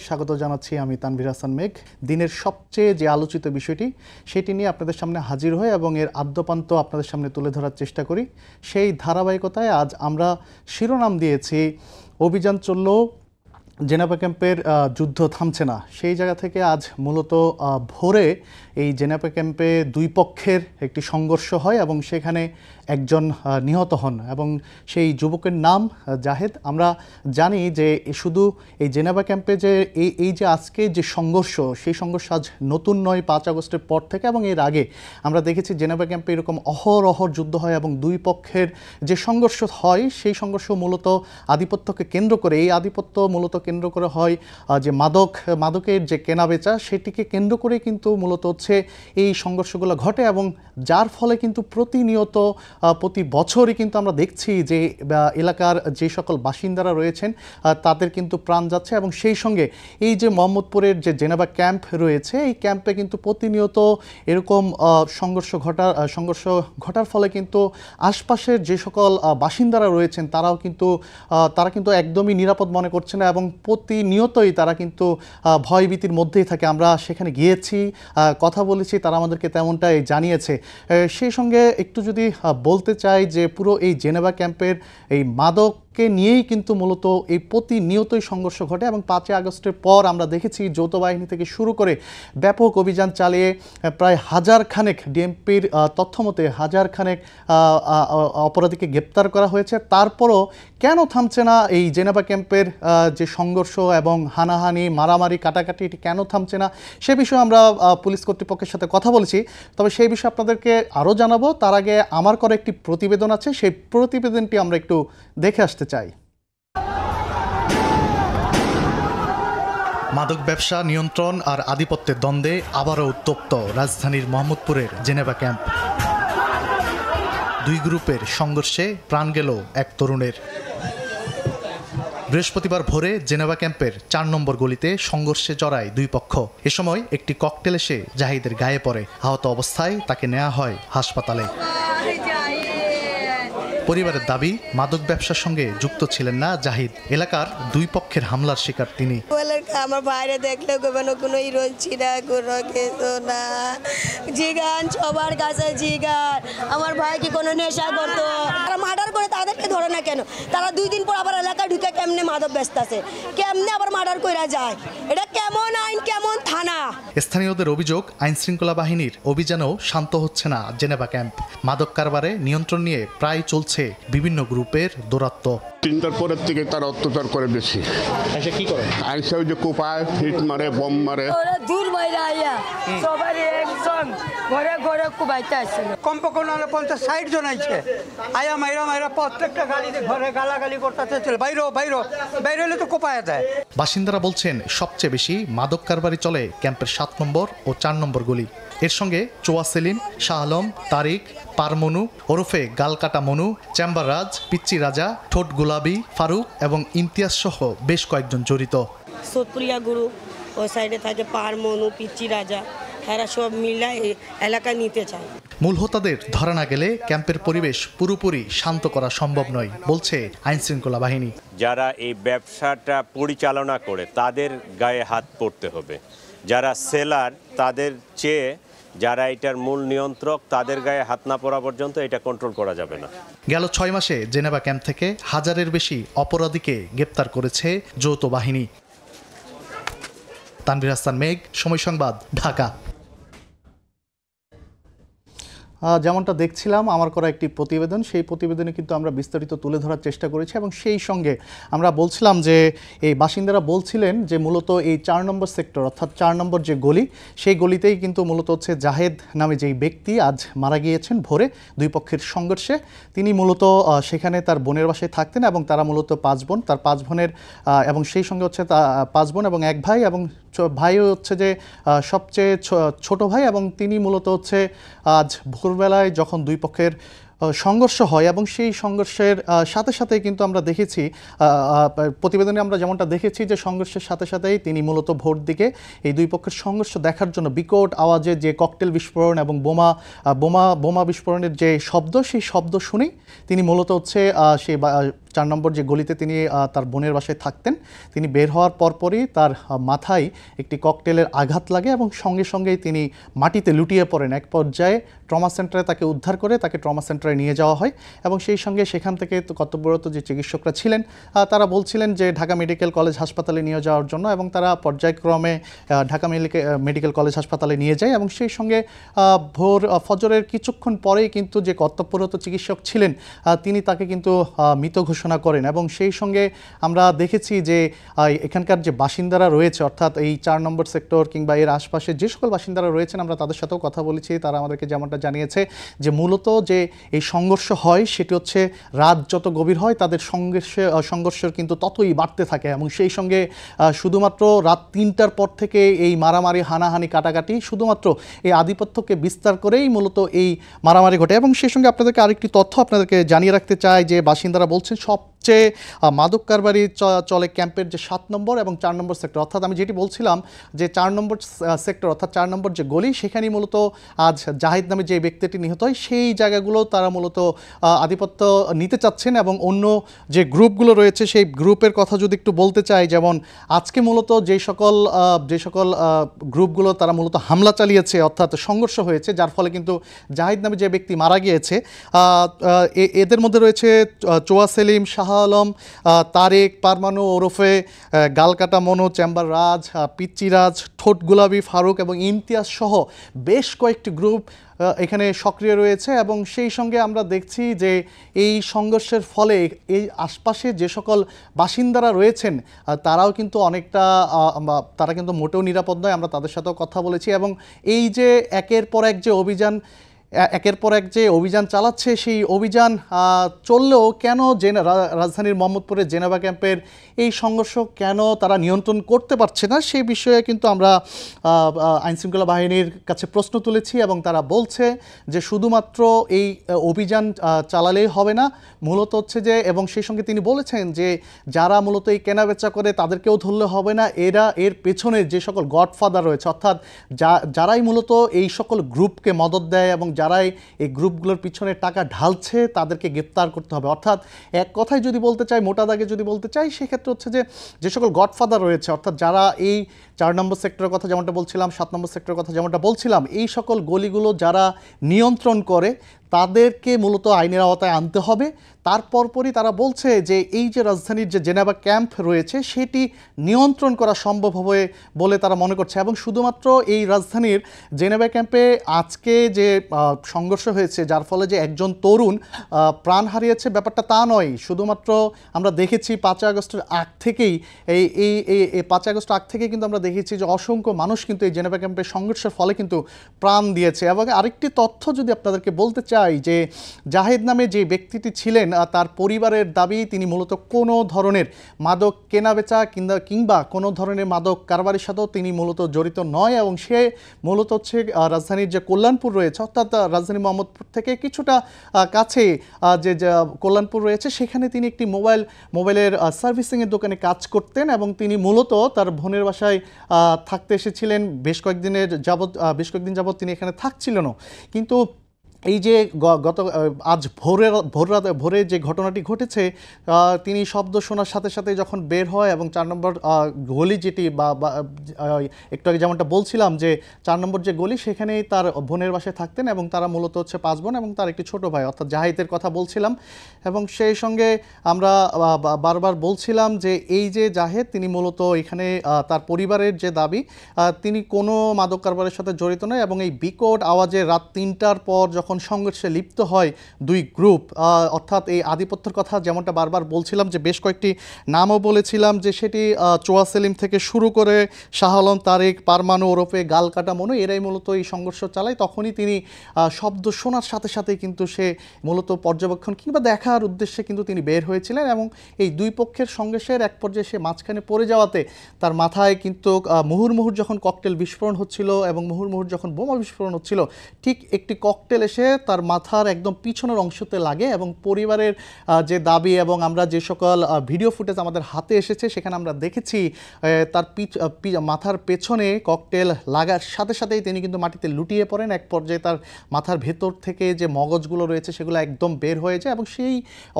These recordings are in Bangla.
স্বাগত জানাচ্ছি আমি তানভীর হাসান মেঘ। দিনের সবচেয়ে যে আলোচিত বিষয়টি সেটি নিয়ে আপনাদের সামনে হাজির হই এবং এর আদ্যপান্ত আপনাদের সামনে তুলে ধরার চেষ্টা করি। সেই ধারাবাহিকতায় আজ আমরা শিরোনাম দিয়েছি অভিযান চলল, জেনেভা ক্যাম্পের যুদ্ধ থামছে না। সেই জায়গা থেকে আজ মূলত ভোরে এই জেনেভা ক্যাম্পে দুই পক্ষের একটি সংঘর্ষ হয় এবং সেখানে একজন নিহত হন এবং সেই যুবকের নাম জাহেদ। আমরা জানি যে শুধু এই জেনেভা ক্যাম্পে যে এই যে আজকে যে সংঘর্ষ, সেই সংঘর্ষ আজ নতুন নয়, 5 আগস্টের পর থেকে এবং এর আগে আমরা দেখেছি জেনেভা ক্যাম্পে এরকম অহরহ যুদ্ধ হয় এবং দুই পক্ষের যে সংঘর্ষ হয় সেই সংঘর্ষ মূলত আধিপত্যকে কেন্দ্র করে, এই আধিপত্য মূলত কেন্দ্র করে হয় যে মাদকের যে কেনাবেচা, সেটিকে কেন্দ্র করে কিন্তু মূলত হচ্ছে এই সংঘর্ষগুলো ঘটে এবং যার ফলে কিন্তু প্রতিনিয়ত প্রতি বছরই কিন্তু আমরা দেখছি যে এলাকার যে সকল বাসিন্দারা রয়েছেন তাদের কিন্তু প্রাণ যাচ্ছে এবং সেই সঙ্গে এই যে মোহাম্মদপুরের যে জেনেভা ক্যাম্প রয়েছে, এই ক্যাম্পে কিন্তু প্রতিনিয়ত এরকম সংঘর্ষ ঘটার ফলে কিন্তু আশপাশের যে সকল বাসিন্দারা রয়েছেন তারা কিন্তু একদমই নিরাপদ মনে করছে না এবং প্রতিনিয়তই তারা কিন্তু ভয়ভীতির মধ্যেই থাকে। আমরা সেখানে গিয়েছি, কথা বলেছি, তারা আমাদেরকে তেমনটাই জানিয়েছে। সেই সঙ্গে একটু যদি বলতে চাই যে পুরো এই জেনেভা ক্যাম্পের এই মাদককে নিয়েই কিন্তু মূলত এই প্রতিনিয়তই সংঘর্ষ ঘটে এবং 5 আগস্টের পর আমরা দেখেছি যৌথ বাহিনী থেকে শুরু করে ব্যাপক অভিযান চালিয়ে প্রায় 1000 খানেক, ডিএমপির তথ্য মতে 1000 খানেক অপরাধীকে গ্রেপ্তার করা হয়েছে। তারপরও কেন থামছে না এই জেনেভা ক্যাম্পের যে সংঘর্ষ এবং হানাহানি, মারামারি, কাটাকাটি, এটি কেন থামছে না সে বিষয়ে আমরা পুলিশ কর্তৃপক্ষের সাথে কথা বলেছি। তবে সেই বিষয়ে আপনাদেরকে আরও জানাবো, তার আগে আমার করা একটি প্রতিবেদন আছে, সেই প্রতিবেদনটি আমরা একটু দেখে আসতে চাই। মাদক ব্যবসা নিয়ন্ত্রণ আর আধিপত্যের দ্বন্দ্বে আবারও উত্তপ্ত রাজধানীর মোহাম্মদপুরের জেনেভা ক্যাম্প। দুই গ্রুপের সংঘর্ষে প্রাণ গেল এক তরুণের। বৃহস্পতিবার ভোরে জেনেভা ক্যাম্পের 4 নম্বর গলিতে সংঘর্ষে জড়ায় দুই পক্ষ। এ সময় একটি ককটেল এসে জাহিদের গায়ে পড়ে। আহত অবস্থায় তাকে নেওয়া হয় হাসপাতালে। পরিবারের দাবি, মাদক ব্যবসার সঙ্গে যুক্ত ছিলেন না জাহিদ। এলাকার দুই পক্ষের হামলার শিকার তিনি। আমার বাইরে দেখলে কোনো হিরোইন ছিল, কোনো কিছু না। জিগান সবার কাছে জিগান, আমার ভাই কি কোনো নেশা করতো? তারা মার্ডার করে তাদেরকে ধরে না কেন? তারা 2 দিন পর আবার এলাকায় ঢুকে কেমনে মাদক বেচতেছে, কেমনে আবার মার্ডার করে যায়? এটা কেমন আইন, কেমন থানা? স্থানীয়দের অভিযোগ, আইন শৃঙ্খলা বাহিনীর অভিযানেও শান্ত হচ্ছে না জেনেভা ক্যাম্প। মাদক কারবারে নিয়ন্ত্রণ নিয়ে প্রায় চলছে বিভিন্ন গ্রুপের দৌরাত্ম্য। 3টার পরের থেকে তারা অত্যাচার করে বেশি। আচ্ছা, কি করে? আইসা ওই যে কোপায়, হিট মারে, বম মারে। ওরা দূর বাইরে আইয়া সবাই একজন ঘরে ঘরে কুবাইতে আসছিল। কমপক্ষে নাহলে 50-60 জন আইছে। আয়া মাইরা প্রত্যেকটা গালিতে ঘরে গালাগালি করতেছে, বাইরো হলে তো কোপায়া যায়। বাসিন্দারা বলছেন সবচেয়ে বেশি মাদক কারবারি চলে ক্যাম্পের 7 নম্বর ও 4 নম্বর গলি। এর সঙ্গে চোয়া সেলিম, শাহ আলম, তারিক, পারমনু ওরফে গালকাটা মনু, চেম্বার রাজ, পিচ্চি রাজা, ঠোঁট গোলাপি, ফারুক এবং ইমতিয়াজ সহ বেশ কয়েকজন জড়িত। সোদপুরিয়া গুরু ওই সাইডে থাকে, পারমনু, পিচ্চি রাজা, এরা সব মিলাই এলাকা নিতে চায়। মূল হোতাদের ধরা না গেলে ক্যাম্পের পরিবেশ পুরোপুরি শান্ত করা সম্ভব নয় বলছে আইন শৃঙ্খলা বাহিনী। যারা এই ব্যবসাটা পরিচালনা করে তাদের গায়ে হাত পড়তে হবে। যারা সেলার তাদের চেয়ে যারা এটার মূল নিয়ন্ত্রক তাদের গায়ে হাত না পড়া পর্যন্ত এটা কন্ট্রোল করা যাবে না। গেল 6 মাসে জেনেভা ক্যাম্প থেকে 1000-এর বেশি অপরাধীকে গ্রেপ্তার করেছে যৌথ বাহিনী। তানভীর হাসান মেঘ, সময় সংবাদ, ঢাকা। যেমনটা দেখছিলাম আমার করা একটি প্রতিবেদন, সেই প্রতিবেদনে কিন্তু আমরা বিস্তারিত তুলে ধরার চেষ্টা করেছি এবং সেই সঙ্গে আমরা বলছিলাম যে এই বাসিন্দারা বলছিলেন যে মূলত এই 4 নম্বর সেক্টর অর্থাৎ 4 নম্বর যে গলি, সেই গলিতেই কিন্তু মূলত হচ্ছে জাহেদ নামে যেই ব্যক্তি আজ মারা গিয়েছেন ভোরে দুই পক্ষের সংঘর্ষে। তিনি মূলত সেখানে তার বোনের বাসায় থাকতেন এবং তারা মূলত 5 বোন, তার 5 বোনের এবং সেই সঙ্গে হচ্ছে 5 বোন এবং 1 ভাই এবং ভাই হচ্ছে যে সবচেয়ে ছোট ভাই এবং তিনি মূলত হচ্ছে আজ ভোরবেলায় যখন দুই পক্ষের সংঘর্ষ হয় এবং সেই সংঘর্ষের সাথে সাথেই কিন্তু আমরা দেখেছি প্রতিবেদনে আমরা যেমনটা দেখেছি যে সংঘর্ষের সাথে সাথেই তিনি মূলত ভোর দিকে এই দুই পক্ষের সংঘর্ষ দেখার জন্য বিকট আওয়াজে যে ককটেল বিস্ফোরণ এবং বোমা বিস্ফোরণের যে শব্দ, সেই শব্দ শুনেই তিনি মূলত হচ্ছে সেই 4 নম্বর যে গলিতে তিনি তার বোনের বাসায় থাকতেন, তিনি বের হওয়ার পরপরই তার মাথায় একটি ককটেলের আঘাত লাগে এবং সঙ্গে সঙ্গেই তিনি মাটিতে লুটিয়ে পড়েন। এক পর্যায়ে ট্রমা সেন্টারে তাকে উদ্ধার করে তাকে ট্রমা সেন্টারে নিয়ে যাওয়া হয় এবং সেই সঙ্গে সেখান থেকে কর্তব্যরত যে চিকিৎসকরা ছিলেন তারা বলছিলেন যে ঢাকা মেডিকেল কলেজ হাসপাতালে নিয়ে যাওয়ার জন্য, এবং তারা পর্যায়ক্রমে ঢাকা মেডিকেল কলেজ হাসপাতালে নিয়ে যায় এবং সেই সঙ্গে ফজরের কিছুক্ষণ পরেই কিন্তু যে কর্তব্যরত চিকিৎসক ছিলেন তিনি তাকে কিন্তু মৃত ঘোষণা করেন। এবং সেই সঙ্গে আমরা দেখেছি যে এখানকার যে বাসিন্দারা রয়েছে, অর্থাৎ এই 4 নম্বর সেক্টর কিংবা এর আশপাশে যে সকল বাসিন্দারা রয়েছেন আমরা তাদের সাথেও কথা বলেছি, তারা আমাদেরকে যেমনটা জানিয়েছে যে মূলত যে এই সংঘর্ষ হয় সেটি হচ্ছে রাত যত গভীর হয় তাদের সংঘর্ষের কিন্তু ততই বাড়তে থাকে এবং সেই সঙ্গে শুধুমাত্র রাত 3টার পর থেকে এই মারামারি হানাহানি কাটাকাটি শুধুমাত্র এই আধিপত্যকে বিস্তার করেই মূলত এই মারামারি ঘটে। এবং সেই সঙ্গে আপনাদেরকে আরেকটি তথ্য আপনাদেরকে জানিয়ে রাখতে চাই যে বাসিন্দারা বলছেন সবচেয়ে মাদক কারবারি চলে ক্যাম্পের যে 7 নম্বর এবং 4 নম্বর সেক্টর, অর্থাৎ আমি যেটি বলছিলাম যে 4 নম্বর সেক্টর অর্থাৎ 4 নম্বর যে গলি সেখানেই মূলত আজ জাহিদ নামে যে ব্যক্তিটি নিহত হয় সেই জায়গাগুলো তারা মূলত আধিপত্য নিতে চাচ্ছেন। এবং অন্য যে গ্রুপগুলো রয়েছে সেই গ্রুপের কথা যদি একটু বলতে চাই, যেমন আজকে মূলত যে সকল গ্রুপগুলো তারা মূলত হামলা চালিয়েছে অর্থাৎ সংঘর্ষ হয়েছে যার ফলে কিন্তু জাহিদ নামে যে ব্যক্তি মারা গিয়েছে এদের মধ্যে রয়েছে চোয়া সেলিম, শাহ আলম, তারেক, পারমানু ওরফে গালকাটা মনো, চেম্বার রাজ, পিচ্চি রাজ, ঠোঁট গুলাবি, ফারুক এবং ইমতিয়াজ সহ বেশ কয়েকটি গ্রুপ এখানে সক্রিয় রয়েছে। এবং সেই সঙ্গে আমরা দেখছি যে এই সংঘর্ষের ফলে এই আশপাশে যে সকল বাসিন্দারা রয়েছেন তারাও কিন্তু অনেকটা তারা কিন্তু মোটেও নিরাপদ নয়, আমরা তাদের সাথেও কথা বলেছি। এবং এই যে একের পর এক যে অভিযান চালাচ্ছে সেই অভিযান চললেও কেন রাজধানীর মোহাম্মদপুরের জেনেভা ক্যাম্পের এই সংঘর্ষ কেন তারা নিয়ন্ত্রণ করতে পারছে না সেই বিষয়ে কিন্তু আমরা আইনশৃঙ্খলা বাহিনীর কাছে প্রশ্ন তুলেছি এবং তারা বলছে যে শুধুমাত্র এই অভিযান চালালেই হবে না, মূলত হচ্ছে যে, এবং সেই সঙ্গে তিনি বলেছেন যে যারা মূলত এই কেনাবেচা করে তাদেরকেও ধরলে হবে না, এর পেছনে যে সকল গডফাদার রয়েছে অর্থাৎ যারাই মূলত এই সকল গ্রুপকে মদত দেয় এবং যারাই এই গ্রুপগুলোর পিছনে টাকা ঢালছে তাদেরকে গ্রেপ্তার করতে হবে। অর্থাৎ এক কথায় যদি বলতে চাই, মোটা দাগে যদি বলতে চাই, সেক্ষেত্রে হচ্ছে যে সকল গডফাদার রয়েছে অর্থাৎ যারা এই 4 নম্বর সেক্টরের কথা যেমনটা বলছিলাম, 7 নম্বর সেক্টরের কথা যেমনটা বলছিলাম, এই সকল গলিগুলো যারা নিয়ন্ত্রণ করে তাদেরকে মূলত আইনের আওতায় আনতে হবে। তারপরই তারা বলছে যে এই যে রাজধানীর যে জেনেভা ক্যাম্প রয়েছে সেটি নিয়ন্ত্রণ করা সম্ভব হবে বলে তারা মনে করছে। এবং শুধুমাত্র এই রাজধানীর জেনেভা ক্যাম্পে আজকে যে সংঘর্ষ হয়েছে যার ফলে যে একজন তরুণ প্রাণ হারিয়েছে ব্যাপারটা তা নয়, শুধুমাত্র আমরা দেখেছি 5 আগস্টের আগ থেকেই এই 5 আগস্ট আগ থেকেই কিন্তু আমরা দেখেছি যে অসংখ্য মানুষ কিন্তু এই জেনেভা ক্যাম্পের সংঘর্ষের ফলে কিন্তু প্রাণ দিয়েছে। এবং আরেকটি তথ্য যদি আপনাদেরকে বলতে চাই যে জাহিদ নামে যে ব্যক্তিটি ছিলেন তার পরিবারের দাবি তিনি মূলত কোনো ধরনের মাদক কেনাবেচা কিংবা কোনো ধরনের মাদক কারবারের সাথেও তিনি মূলত জড়িত নয় এবং সে মূলত হচ্ছে রাজধানীর যে কল্যাণপুর রয়েছে অর্থাৎ রাজধানী মোহাম্মদপুর থেকে কিছুটা কাছে যে কল্যাণপুর রয়েছে সেখানে তিনি একটি মোবাইলের সার্ভিসিংয়ের দোকানে কাজ করতেন এবং তিনি মূলত তার বোনের বাসায় থাকতে এসেছিলেন। বেশ কয়েকদিন যাবৎ তিনি এখানে থাকছিলেনও, কিন্তু এই যে আজ ভোরে যে ঘটনাটি ঘটেছে তিনি শব্দ শোনার সাথে সাথে যখন বের হয় এবং 4 নম্বর গলি যেটি বা একটু আগে যেমনটা বলছিলাম যে 4 নম্বর যে গলি সেখানেই তার বোনের বাসায় থাকতেন এবং তারা মূলত হচ্ছে 5 বোন এবং তার একটি ছোট ভাই অর্থাৎ জাহিদের কথা বলছিলাম। এবং সেই সঙ্গে আমরা বারবার বলছিলাম যে এই যে জাহেদ তিনি মূলত এখানে তার পরিবারের যে দাবি তিনি কোনো মাদক কারবারের সাথে জড়িত নয় এবং এই বিকট আওয়াজে রাত 3টার পর যখন সংঘর্ষে লিপ্ত হয় দুই গ্রুপ অর্থাৎ এই আধিপত্যের কথা যেমনটা বারবার বলছিলাম যে বেশ কয়েকটি নামও বলেছিলাম যে সেটি চোয়া সেলিম থেকে শুরু করে শাহ আলম, তারেক, পারমানু ওরফে গালকাটা মনু এরাই মূলত এই সংঘর্ষ চালায়। তখনই তিনি শব্দ শোনার সাথে সাথে কিন্তু সে মূলত পর্যবেক্ষণ কিংবা দেখার উদ্দেশ্যে কিন্তু তিনি বের হয়েছিলেন এবং এই দুই পক্ষের সংঘর্ষের এক পর্যায়ে সে মাঝখানে পড়ে যাওয়াতে তার মাথায় কিন্তু মুহুর্মুহুর যখন ককটেল বিস্ফোরণ হচ্ছিল এবং মুহুর্মুহুর যখন বোমা বিস্ফোরণ হচ্ছিল ঠিক একটি ককটেল এসে এসে তার মাথার একদম পিছনের অংশতে লাগে এবং পরিবারের যে দাবি এবং আমরা যে সকল ভিডিও ফুটেজ আমাদের হাতে এসেছে সেখানে আমরা দেখেছি তার মাথার পেছনে ককটেল লাগার সাথে সাথেই তিনি কিন্তু মাটিতে লুটিয়ে পড়েন। এক পর্যায়ে তার মাথার ভেতর থেকে যে মগজগুলো রয়েছে সেগুলো একদম বের হয়ে যায় এবং সেই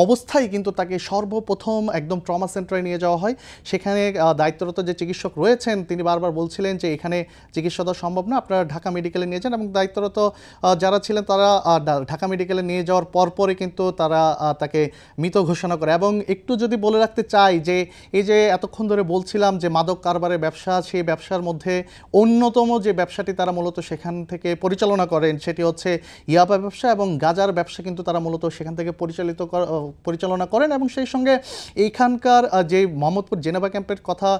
অবস্থায় কিন্তু তাকে সর্বপ্রথম একদম ট্রমা সেন্টারে নিয়ে যাওয়া হয়। সেখানে দায়িত্বরত যে চিকিৎসক রয়েছেন তিনি বারবার বলছিলেন যে এখানে চিকিৎসা দেওয়া সম্ভব না, আপনারা ঢাকা মেডিকেলে নিয়ে যান, এবং দায়িত্বরত যারা ছিলেন তারা ঢাকা মেডিকেলে নিয়ে যাওয়ার পরপরই কিন্তু তারা তাকে মৃত ঘোষণা করে। এবং একটু যদি বলে রাখতে চাই যে এই যে এতক্ষণ ধরে বলছিলাম যে মাদক কারবারের ব্যবসা, সেই ব্যবসার মধ্যে অন্যতম যে ব্যবসাটি তারা মূলত সেখান থেকে পরিচালনা করেন সেটি হচ্ছে ইয়াবা ব্যবসা, এবং গাজার ব্যবসা কিন্তু তারা মূলত সেখান থেকে পরিচালনা করেন। এবং সেই সঙ্গে এইখানকার যে মোহাম্মদপুর জেনেভা ক্যাম্পের কথা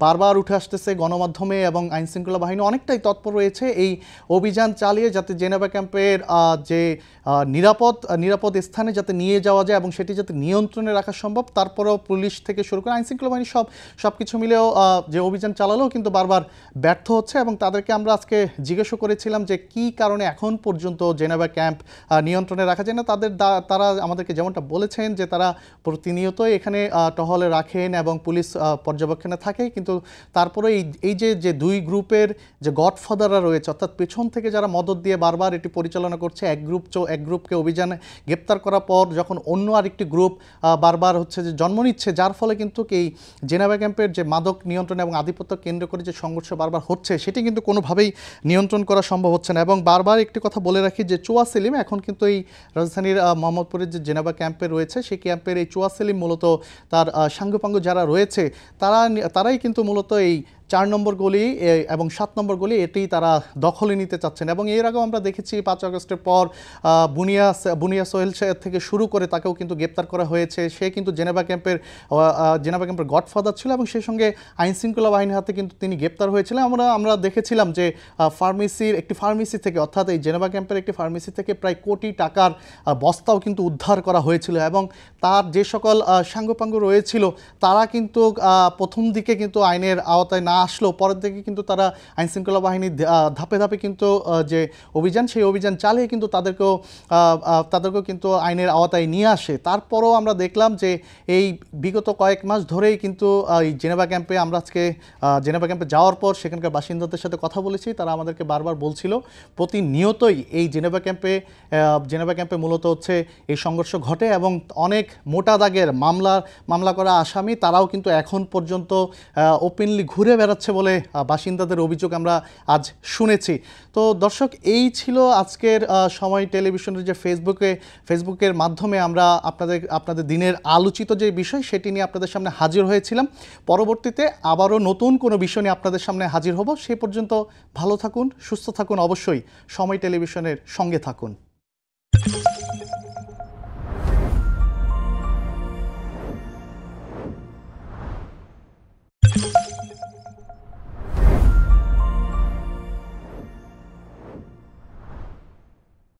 বারবার উঠে আসতেছে গণমাধ্যমে, এবং আইনশৃঙ্খলা বাহিনী অনেকটাই তৎপর রয়েছে এই অভিযান চালিয়ে যাতে জেনেভা ক্যাম্পের যে নিরাপদ স্থানে যাতে নিয়ে যাওয়া যায় এবং সেটি যাতে নিয়ন্ত্রণে রাখা সম্ভব। তারপরেও পুলিশ থেকে শুরু করে আইনশৃঙ্খলা বাহিনী সব কিছু মিলেও যে অভিযান চালালেও কিন্তু বারবার ব্যর্থ হচ্ছে। এবং তাদেরকে আমরা আজকে জিজ্ঞাসা করেছিলাম যে কি কারণে এখন পর্যন্ত জেনেভা ক্যাম্প নিয়ন্ত্রণে রাখা যায় না। তারা আমাদেরকে যেমনটা বলেছেন যে তারা প্রতিনিয়তই এখানে টহলে রাখেন এবং পুলিশ পর্যবেক্ষণে থাকে, কিন্তু তারপরে এই যে দুই গ্রুপের যে গডফাদাররা রয়েছে, অর্থাৎ পেছন থেকে যারা মদত দিয়ে বারবার এটি পরিচালনা করছে, এক গ্রুপকে অভিযানে গ্রেপ্তার করার পর যখন অন্য আরেকটি গ্রুপ বারবার হচ্ছে যে জন্ম নিচ্ছে, যার ফলে কিন্তু এই জেনেভা ক্যাম্পের যে মাদক নিয়ন্ত্রণ এবং আধিপত্য কেন্দ্র করে যে সংঘর্ষ বারবার হচ্ছে সেটি কিন্তু কোনোভাবেই নিয়ন্ত্রণ করা সম্ভব হচ্ছে না। এবং বারবার একটি কথা বলে রাখি যে চুয়া সেলিম এখন কিন্তু এই রাজধানীর মোহাম্মদপুরের যে জেনেভা ক্যাম্পে রয়েছে সেই ক্যাম্পের এই চুয়া সেলিম মূলত তার সাঙ্গপাঙ্গ যারা রয়েছে তারাই কিন্তু মূলত এই 4 নম্বর গলি এবং 7 নম্বর গলি এটি তারা দখলে নিতে চাচ্ছেন। এবং এর আগেও আমরা দেখেছি 5 আগস্টের পর বুনিয়া সোহেল থেকে শুরু করে তাকেও কিন্তু গ্রেপ্তার করা হয়েছে। সে কিন্তু জেনেভা ক্যাম্পের গডফাদার ছিল এবং সেই সঙ্গে আইনশৃঙ্খলা বাহিনীর হাতে কিন্তু তিনি গ্রেপ্তার হয়েছিলেন। আমরা দেখেছিলাম যে একটি ফার্মেসি থেকে, অর্থাৎ এই জেনেভা ক্যাম্পের একটি ফার্মেসি থেকে প্রায় কোটি টাকার বস্তাও কিন্তু উদ্ধার করা হয়েছিল। এবং তার যে সকল সাঙ্গপাঙ্গ রয়েছিল তারা কিন্তু প্রথম দিকে কিন্তু আইনের আওতায় না আসলেও পরের দিকে কিন্তু তারা আইনশৃঙ্খলা বাহিনী ধাপে ধাপে কিন্তু যে সেই অভিযান চালিয়ে কিন্তু তাদেরকেও কিন্তু আইনের আওতায় নিয়ে আসে। তারপরও আমরা দেখলাম যে এই বিগত কয়েক মাস ধরেই কিন্তু এই জেনেভা ক্যাম্পে যাওয়ার পর সেখানকার বাসিন্দাদের সাথে কথা বলেছি, তারা আমাদেরকে বারবার বলছিল প্রতিনিয়তই এই জেনেভা ক্যাম্পে মূলত হচ্ছে এই সংঘর্ষ ঘটে এবং অনেক মোটা দাগের মামলা করা আসামি তারাও কিন্তু এখন পর্যন্ত ওপেনলি ঘুরে বেড়াচ্ছে বলে বাসিন্দাদের অভিযোগ আমরা আজ শুনেছি। তো দর্শক, এই ছিল আজকের সময় টেলিভিশনের যে ফেসবুকের মাধ্যমে আমরা আপনাদের দিনের আলোচিত যে বিষয় সেটি নিয়ে আপনাদের সামনে হাজির হয়েছিলাম। পরবর্তীতে আবারও নতুন কোনো বিষয় নিয়ে আপনাদের সামনে হাজির হব। সেই পর্যন্ত ভালো থাকুন, সুস্থ থাকুন, অবশ্যই সময় টেলিভিশনের সঙ্গে থাকুন।